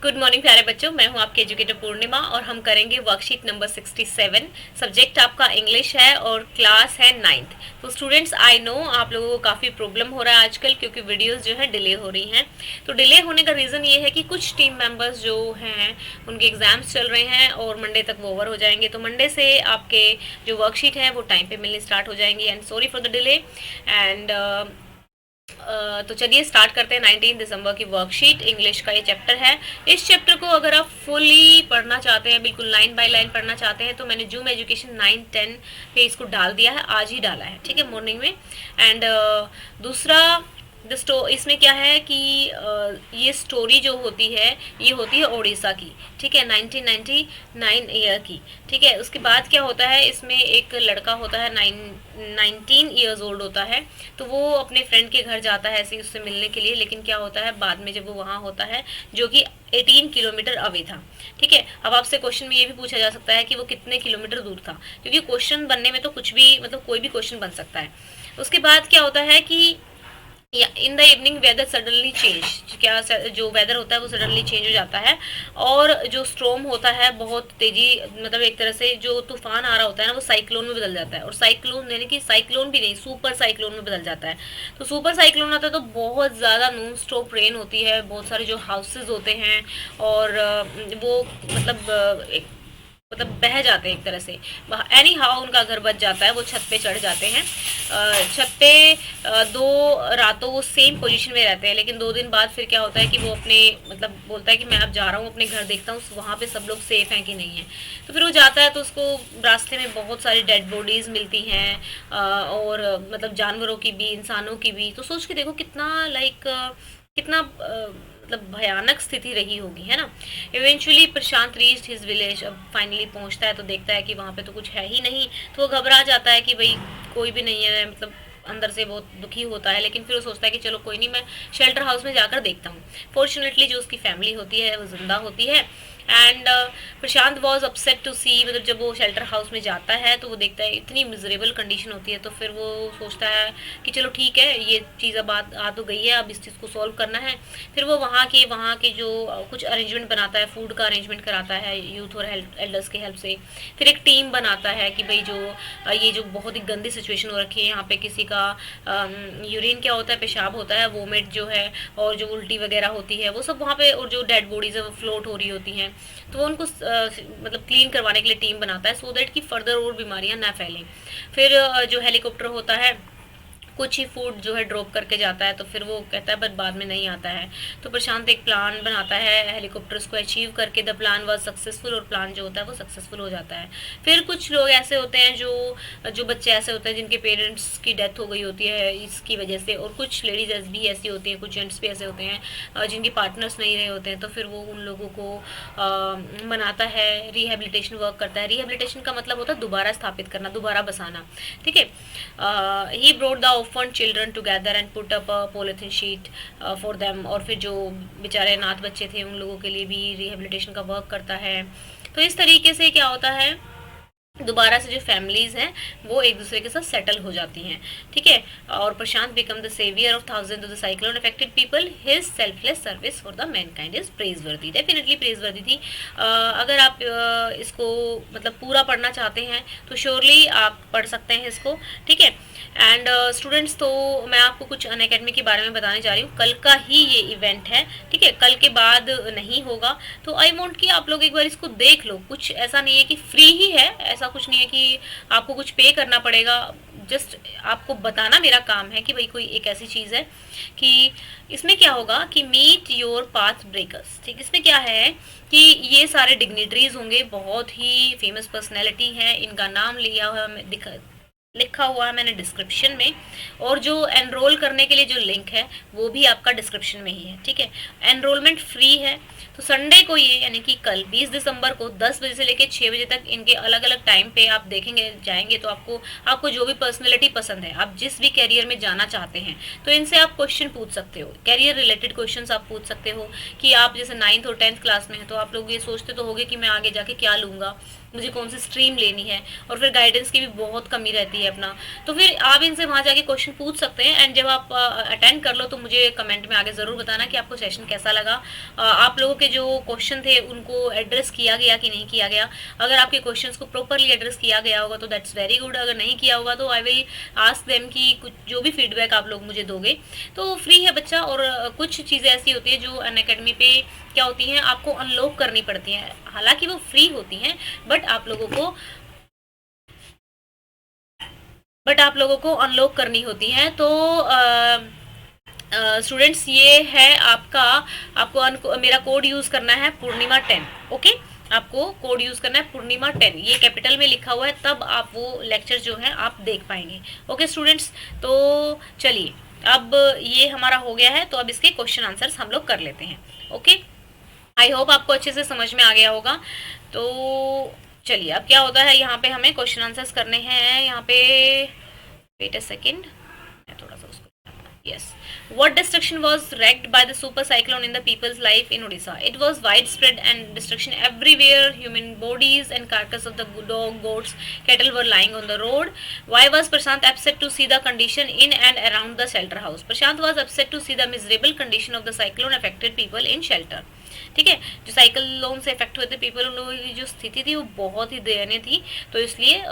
Good morning प्यारे बच्चों, मैं हूं आपके एजुकेटर पूर्णिमा और हम करेंगे वर्कशीट नंबर 67। सब्जेक्ट आपका इंग्लिश है और क्लास है 9th। तो स्टूडेंट्स, आई नो आप लोगों को काफ़ी प्रॉब्लम हो रहा है आजकल, क्योंकि वीडियोस जो है डिले हो रही हैं। तो डिले होने का रीज़न ये है कि कुछ टीम मेंबर्स जो हैं उनके एग्जाम्स चल रहे हैं और मंडे तक वो ओवर हो जाएंगे। तो मंडे से आपके जो वर्कशीट है वो टाइम पे मिलनी स्टार्ट हो जाएंगी। And sorry for the delay. And तो चलिए स्टार्ट करते हैं 19 दिसंबर की वर्कशीट। इंग्लिश का ये चैप्टर है। इस चैप्टर को अगर आप फुली पढ़ना चाहते हैं, बिल्कुल लाइन बाय लाइन पढ़ना चाहते हैं, तो मैंने जूम एजुकेशन 9-10 पे इसको डाल दिया है, आज ही डाला है, ठीक है, मॉर्निंग में। एंड दूसरा इसमें क्या है कि ये स्टोरी जो होती है ये होती है ओडिशा की, ठीक है, 1999 ईयर की, ठीक है। उसके बाद क्या होता है, इसमें एक लड़का होता है 19 ईयर्स ओल्ड होता है। तो वो अपने फ्रेंड के घर जाता है ऐसे उससे मिलने के लिए, लेकिन क्या होता है बाद में जब वो वहाँ होता है, जो कि 18 किलोमीटर अवे था, ठीक है। अब आपसे क्वेश्चन में ये भी पूछा जा सकता है कि वो कितने किलोमीटर दूर था, क्योंकि क्वेश्चन बनने में तो कुछ भी, मतलब कोई भी क्वेश्चन बन सकता है। उसके बाद क्या होता है कि in the evening weather suddenly change, क्या जो वेदर होता है वो सडनली चेंज हो जाता है, और जो स्ट्रोम होता है बहुत तेजी, मतलब एक तरह से जो तूफान आ रहा होता है ना वो साइक्लोन में बदल जाता है, और साइक्लोन यानी कि साइक्लोन भी नहीं, सुपर साइक्लोन में बदल जाता है। तो सुपर साइक्लोन आता है तो बहुत ज़्यादा नॉन स्टॉप रेन होती है, बहुत सारे जो हाउसेज होते हैं और वो मतलब बह जाते हैं एक तरह से। एनी हाउ उनका घर बच जाता है, वो छत पे चढ़ जाते हैं। छत पे 2 रातों वो सेम पोजीशन में रहते हैं, लेकिन 2 दिन बाद फिर क्या होता है कि वो अपने, मतलब बोलता है कि मैं अब जा रहा हूँ अपने घर, देखता हूँ वहाँ पे सब लोग सेफ हैं कि नहीं है। तो फिर वो जाता है तो उसको रास्ते में बहुत सारी डेड बॉडीज मिलती हैं, और मतलब जानवरों की भी, इंसानों की भी। तो सोच के देखो कितना कितना मतलब भयानक स्थिति रही होगी, है ना। इवेंचुअली प्रशांत रीच्ड हिज विलेज। अब फाइनली पहुंचता है तो देखता है कि वहाँ पे तो कुछ है ही नहीं, तो वो घबरा जाता है कि भाई कोई भी नहीं है, मतलब अंदर से बहुत दुखी होता है। लेकिन फिर वो सोचता है कि चलो कोई नहीं, मैं शेल्टर हाउस में जाकर देखता हूँ। फॉर्चुनेटली जो उसकी फैमिली होती है वो जिंदा होती है। And Prashant was upset to see, मतलब जब वो शेल्टर हाउस में जाता है तो वो देखता है इतनी मिजरेबल कंडीशन होती है, तो फिर वो सोचता है कि चलो ठीक है, ये चीज़ अब आ तो गई है, अब इस चीज़ को सॉल्व करना है। फिर वो वहाँ के जो कुछ अरेंजमेंट बनाता है, फूड का अरेंजमेंट कराता है यूथ और एल्डर्स के हेल्प से। फिर एक टीम बनाता है कि भाई जो ये जो बहुत ही गंदी सिचुएशन हो रखी है यहाँ पे, किसी का यूरिन क्या होता है, पेशाब होता है, वोमिट जो है, और जो उल्टी वगैरह होती है वो सब वहाँ पे, और जो डेड बॉडीज है वो फ्लोट हो रही होती हैं। तो वो उनको मतलब क्लीन करवाने के लिए टीम बनाता है, सो दैट कि फर्दर और बीमारियां ना फैलें। फिर जो हेलीकॉप्टर होता है कुछ ही फूड जो है ड्रॉप करके जाता है, तो फिर वो कहता है बट बाद में नहीं आता है। तो प्रशांत एक प्लान बनाता है हेलीकॉप्टर्स को अचीव करके। द प्लान वाज सक्सेसफुल, और प्लान जो होता है वो सक्सेसफुल हो जाता है। फिर कुछ लोग ऐसे होते हैं जो बच्चे ऐसे होते हैं जिनके पेरेंट्स की डेथ हो गई होती है इसकी वजह से, और कुछ लेडीज भी ऐसी होती हैं, कुछ जेंट्स भी ऐसे होते हैं जिनके पार्टनर्स नहीं रहे होते हैं। तो फिर वो उन लोगों को मनाता है, रिहेबिलिटेशन वर्क करता है। रिहेबिलिटेशन का मतलब होता है दोबारा स्थापित करना, दोबारा बसाना, ठीक है। He brought the orphan children together and put up a polythene sheet for them. और फिर जो बेचारे अनाथ बच्चे थे उन लोगों के लिए भी रिहेबिलिटेशन का वर्क करता है। तो इस तरीके से क्या होता है, दोबारा से जो फैमिलीज हैं वो एक दूसरे के साथ सेटल हो जाती हैं, ठीक है। और Prashant become the saviour of thousand of the cyclone affected people. His selfless service for the mankind is praiseworthy, definitely praiseworthy थी। अगर आप इसको मतलब पूरा पढ़ना चाहते हैं तो श्योरली आप पढ़ सकते हैं इसको, ठीक है। एंड स्टूडेंट्स, तो मैं आपको कुछ अनअकैडमी के बारे में बताने जा रही हूँ। कल का ही ये इवेंट है, ठीक है, कल के बाद नहीं होगा। तो आई वांट कि आप लोग एक बार इसको देख लो। कुछ ऐसा नहीं है कि फ्री ही है, ऐसा कुछ नहीं है कि आपको कुछ पे करना पड़ेगा। जस्ट आपको बताना मेरा काम है कि भाई कोई एक ऐसी चीज़ है कि इसमें क्या होगा कि मीट योर पाथ ब्रेकर्स, ठीक। इसमें क्या है कि ये सारे डिग्निटरीज होंगे, बहुत ही फेमस पर्सनैलिटी है, इनका नाम लिया हुआ लिखा हुआ है मैंने डिस्क्रिप्शन में, और जो एनरोल करने के लिए जो लिंक है वो भी आपका डिस्क्रिप्शन में ही है, ठीक है। एनरोलमेंट फ्री है। तो संडे को ये यानी कि कल 20 दिसंबर को 10 बजे से लेकर 6 बजे तक इनके अलग अलग टाइम पे आप देखेंगे जाएंगे, तो आपको जो भी पर्सनैलिटी पसंद है, आप जिस भी कैरियर में जाना चाहते हैं, तो इनसे आप क्वेश्चन पूछ सकते हो, कैरियर रिलेटेड क्वेश्चन आप पूछ सकते हो। कि आप जैसे 9th और 10th क्लास में हैं तो आप लोग ये सोचते तो होंगे कि मैं आगे जाके क्या लूँगा, मुझे कौन सी स्ट्रीम लेनी है, और फिर गाइडेंस की भी बहुत कमी रहती है अपना। तो फिर आप इनसे वहाँ जाके क्वेश्चन पूछ सकते हैं, एंड जब आप अटेंड कर लो तो मुझे कमेंट में आगे ज़रूर बताना कि आपको सेशन कैसा लगा, आप लोगों के जो क्वेश्चन थे उनको एड्रेस किया गया कि नहीं किया गया। अगर आपके क्वेश्चंस को प्रॉपरली एड्रेस किया गया होगा तो दैट्स वेरी गुड, अगर नहीं किया होगा तो आई विल आस्क देम कि कुछ जो भी फीडबैक आप लोग मुझे दोगे। तो फ्री है बच्चा, और कुछ चीज़ें ऐसी होती है जो अनअकैडमी पे क्या होती हैं आपको अनलॉक करनी पड़ती हैं, हालांकि वो फ्री होती हैं, बट आप लोगों को अनलॉक करनी होती हैं। तो स्टूडेंट्स ये है आपको मेरा कोड यूज़ करना है पूर्णिमा 10। ओके, आपको कोड यूज़ करना है पूर्णिमा 10, ये कैपिटल में लिखा हुआ है, तब आप वो लेक्चर जो है आप देख पाएंगे। ओके स्टूडेंट्स, तो चलिए अब ये हमारा हो गया है, तो अब इसके क्वेश्चन आंसर्स हम लोग कर लेते हैं। ओके, आई होप आपको अच्छे से समझ में आ गया होगा। तो चलिए अब क्या होता है, यहाँ पे हमें क्वेश्चन आंसर्स करने हैं। यहाँ पे वेट अ सेकेंड, मैं थोड़ा सा उसको yes. What destruction was wreaked by the super cyclone in the people's life in Odisha? It was widespread and destruction everywhere. Human bodies and carcass of the dog, goats, cattle were lying on the road. Why was Prashant upset to see the condition in and around the shelter house? Prashant was upset to see the miserable condition of the cyclone affected people in shelter. ठीक है, जो cyclone से effect हुए थे people, उन लोगों की जो स्थिति थी वो बहुत ही दयनीय थी, तो इसलिए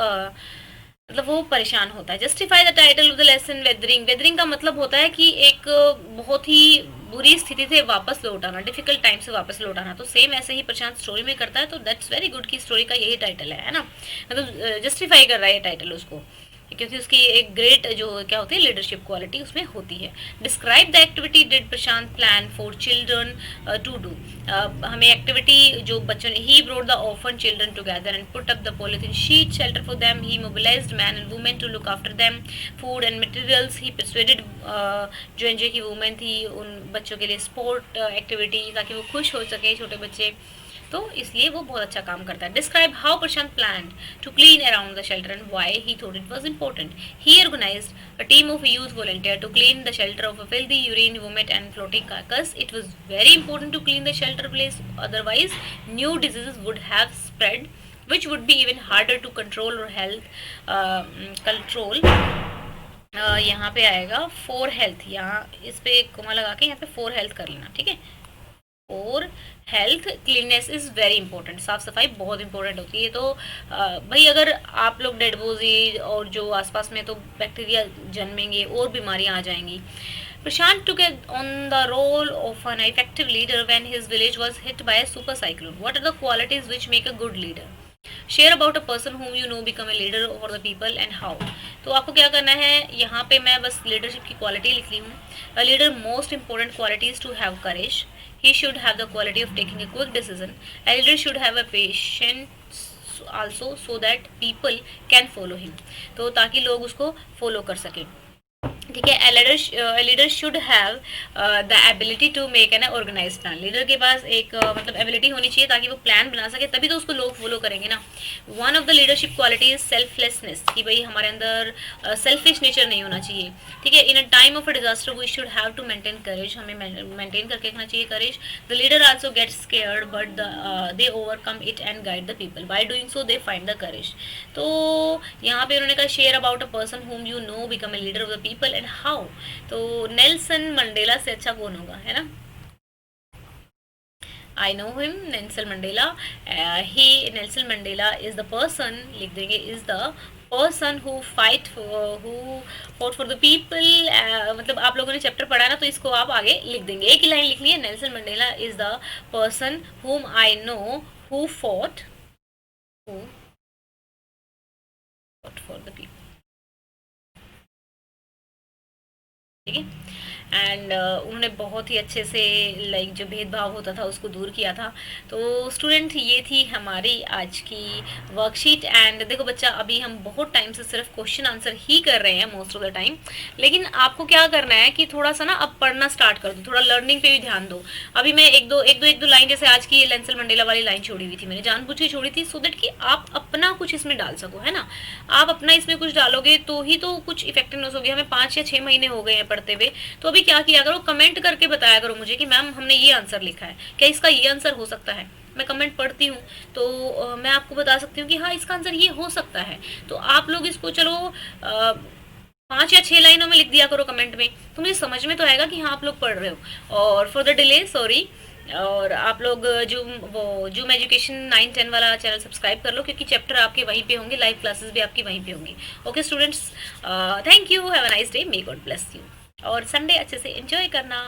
मतलब वो परेशान होता है। Justify the title of the lesson weathering. Weathering का मतलब होता है कि एक बहुत ही बुरी स्थिति से वापस लौट आना, डिफिकल्ट टाइम से वापस लौट आना। तो सेम ऐसे ही प्रशांत स्टोरी में करता है, तो दैट्स वेरी गुड की स्टोरी का यही टाइटल है ना, मतलब जस्टिफाई कर रहा है ये टाइटल उसको, क्योंकि उसकी एक ग्रेट जो क्या होती है लीडरशिप क्वालिटी उसमें होती है। Describe the activity did Prashant plan for children to do. हमें एक्टिविटी जो बच्चों ने, he brought the orphan children together and put up the polythene sheet shelter for them, he mobilized men and women to look after them, food and materials, he persuaded जो NGO की women थी उन बच्चों के लिए sport activity, ताकि वो खुश हो सके छोटे बच्चे, तो इसलिए वो बहुत अच्छा काम करता है। Describe how Prashant plan to clean around the shelter and why he thought it was important. He organised a team of youth volunteer to clean the shelter of a filthy urine vomit and floating carcass. It was very important to clean the shelter place, otherwise new diseases would have spread which would be even harder to control or control। यहाँ पे आएगा for health, यहाँ इस पे coma लगा के यहाँ पे फॉर हेल्थ कर लेना, ठीक है। और health cleanness is very important, साफ़ सफाई बहुत इंपॉर्टेंट होती है। तो भाई अगर आप लोग डेड बॉडी और जो आसपास में, तो बैक्टीरिया जन्मेंगे और बीमारियां आ जाएंगी। Prashant took on the role of an effective leader when his village was hit by a super cyclone. What are the qualities which make a good leader? Share about a person whom you know become a leader for the people and how. तो आपको क्या करना है, यहाँ पे मैं बस leadership की क्वालिटी लिख ली हूँ। A leader most important quality is to have courage. He should have the quality of taking a quick decision. A leader should have a patience also so that people can follow him. तो ताकि लोग उसको follow कर सकें, ठीक है। A leader should have the ability to make an organized plan। Leader के पास एक मतलब एबिलिटी होनी चाहिए ताकि वो प्लान बना सके, तभी तो उसको लोग फॉलो करेंगे ना। One of the leadership quality is selflessness, कि भाई हमारे अंदर सेल्फिश नेचर नहीं होना चाहिए, ठीक है। In a time of a disaster we should have to maintain courage, हमें मेंटेन करके रखना चाहिए courage. The leader also gets scared but they overcome it and guide the people, by doing so they find the courage. तो यहाँ पे उन्होंने कहा share about a person whom you know become a leader of the people and how. तो Nelson Mandela से अच्छा कौन होगा, है ना। I know him, Nelson Mandela. Nelson Mandela is the person, लिख देंगे, is the person who fought for the people. मतलब आप लोगों ने चैप्टर पढ़ा ना, तो इसको आप आगे लिख देंगे, एक ही लाइन लिखनी है। Nelson Mandela is the person whom I know who fought for the people, ठीक है। एंड उन्होंने बहुत ही अच्छे से लाइक जो भेदभाव होता था उसको दूर किया था। तो स्टूडेंट ये थी हमारी आज की वर्कशीट। एंड देखो बच्चा, अभी हम बहुत टाइम से सिर्फ क्वेश्चन आंसर ही कर रहे हैं मोस्ट ऑफ द टाइम, लेकिन आपको क्या करना है कि थोड़ा सा ना अब पढ़ना स्टार्ट कर दो, थोड़ा लर्निंग पे भी ध्यान दो। अभी मैं एक दो लाइन, जैसे आज की नेल्सन मंडेला वाली लाइन छोड़ी हुई थी, मैंने जानबूझ के छोड़ी थी सो दैट कि आप अपना कुछ इसमें डाल सको, है ना। आप अपना इसमें कुछ डालोगे तो ही तो कुछ इफेक्टिवनेस होगी। हमें 5 या 6 महीने हो गए हैं पढ़ते हुए, तो भी क्या किया करो, कमेंट करके बताया करो मुझे कि मैम हमने ये आंसर लिखा है, क्या इसका ये आंसर हो सकता है। मैं कमेंट पढ़ती हूँ तो मैं आपको बता सकती हूँ कि हाँ इसका आंसर ये हो सकता है। तो आप लोग इसको चलो 5 या 6 लाइनों में लिख दिया करो कमेंट में, तो मुझे समझ में तो आएगा कि हाँ आप लोग पढ़ रहे हो। और फॉर द डिले सॉरी। और आप लोग जूम एजुकेशन 9-10 वाला चैनल सब्सक्राइब कर लो, क्योंकि चैप्टर आपके वहीं पे होंगे, लाइव क्लासेस भी आपकी वहीं पे होंगी। Okay students, thank you, have a nice day, may God bless you. और संडे अच्छे से एंजॉय करना।